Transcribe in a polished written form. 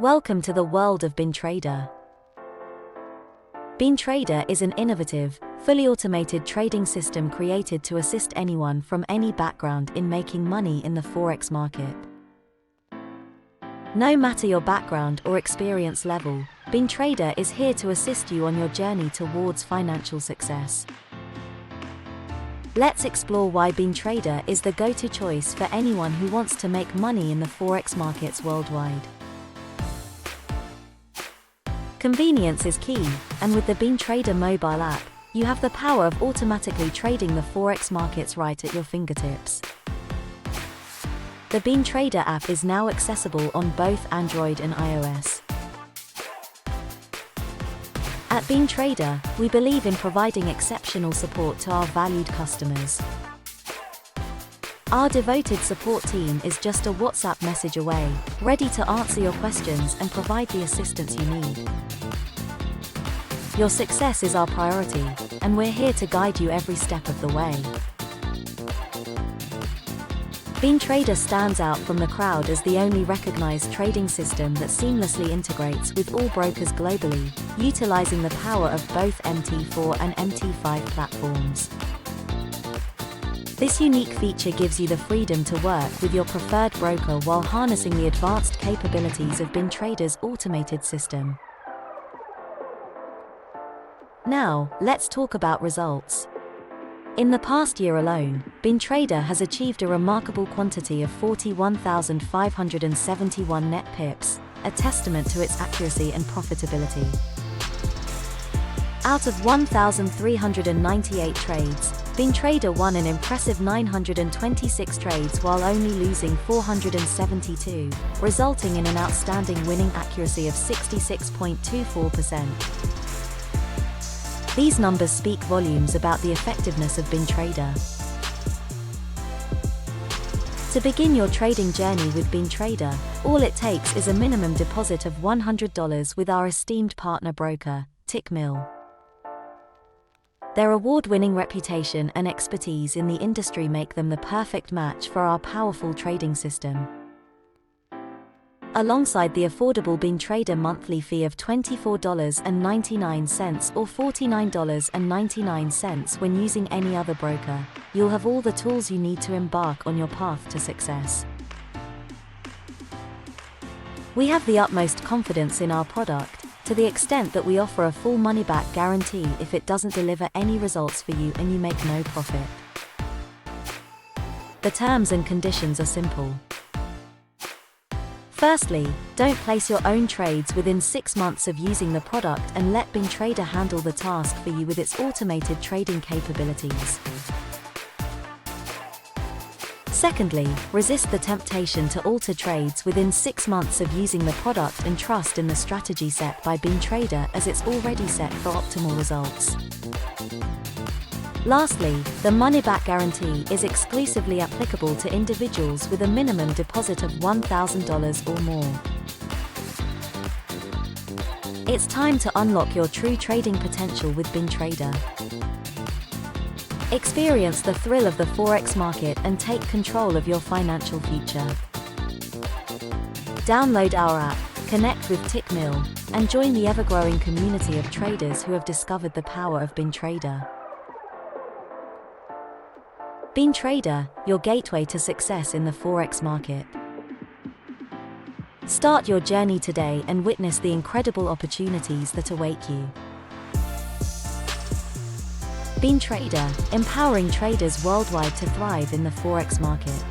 Welcome to the world of BeanTrader. BeanTrader is an innovative, fully automated trading system created to assist anyone from any background in making money in the Forex market. No matter your background or experience level, BeanTrader is here to assist you on your journey towards financial success. Let's explore why BeanTrader is the go-to choice for anyone who wants to make money in the Forex markets worldwide. Convenience is key, and with the BeanTrader mobile app, you have the power of automatically trading the Forex markets right at your fingertips. The BeanTrader app is now accessible on both Android and iOS. At BeanTrader, we believe in providing exceptional support to our valued customers. Our devoted support team is just a WhatsApp message away, ready to answer your questions and provide the assistance you need. Your success is our priority, and we're here to guide you every step of the way. BeanTrader stands out from the crowd as the only recognized trading system that seamlessly integrates with all brokers globally, utilizing the power of both MT4 and MT5 platforms. This unique feature gives you the freedom to work with your preferred broker while harnessing the advanced capabilities of BeanTrader's automated system. Now, let's talk about results. In the past year alone, BeanTrader has achieved a remarkable quantity of 41,571 net pips, a testament to its accuracy and profitability. Out of 1,398 trades, BeanTrader won an impressive 926 trades while only losing 472, resulting in an outstanding winning accuracy of 66.24%. These numbers speak volumes about the effectiveness of BeanTrader. To begin your trading journey with BeanTrader, all it takes is a minimum deposit of $100 with our esteemed partner broker, Tickmill. Their award-winning reputation and expertise in the industry make them the perfect match for our powerful trading system. Alongside the affordable BeanTrader monthly fee of $24.99 or $49.99 when using any other broker, you'll have all the tools you need to embark on your path to success. We have the utmost confidence in our product, to the extent that we offer a full money-back guarantee if it doesn't deliver any results for you and you make no profit. The terms and conditions are simple. Firstly, don't place your own trades within 6 months of using the product and let BeanTrader handle the task for you with its automated trading capabilities. Secondly, resist the temptation to alter trades within 6 months of using the product and trust in the strategy set by BeanTrader as it's already set for optimal results. Lastly, the money-back guarantee is exclusively applicable to individuals with a minimum deposit of $1,000 or more. It's time to unlock your true trading potential with BeanTrader. Experience the thrill of the Forex market and take control of your financial future. Download our app, connect with Tickmill, and join the ever-growing community of traders who have discovered the power of BeanTrader. BeanTrader, your gateway to success in the Forex market. Start your journey today and witness the incredible opportunities that await you. BeanTrader, empowering traders worldwide to thrive in the Forex market.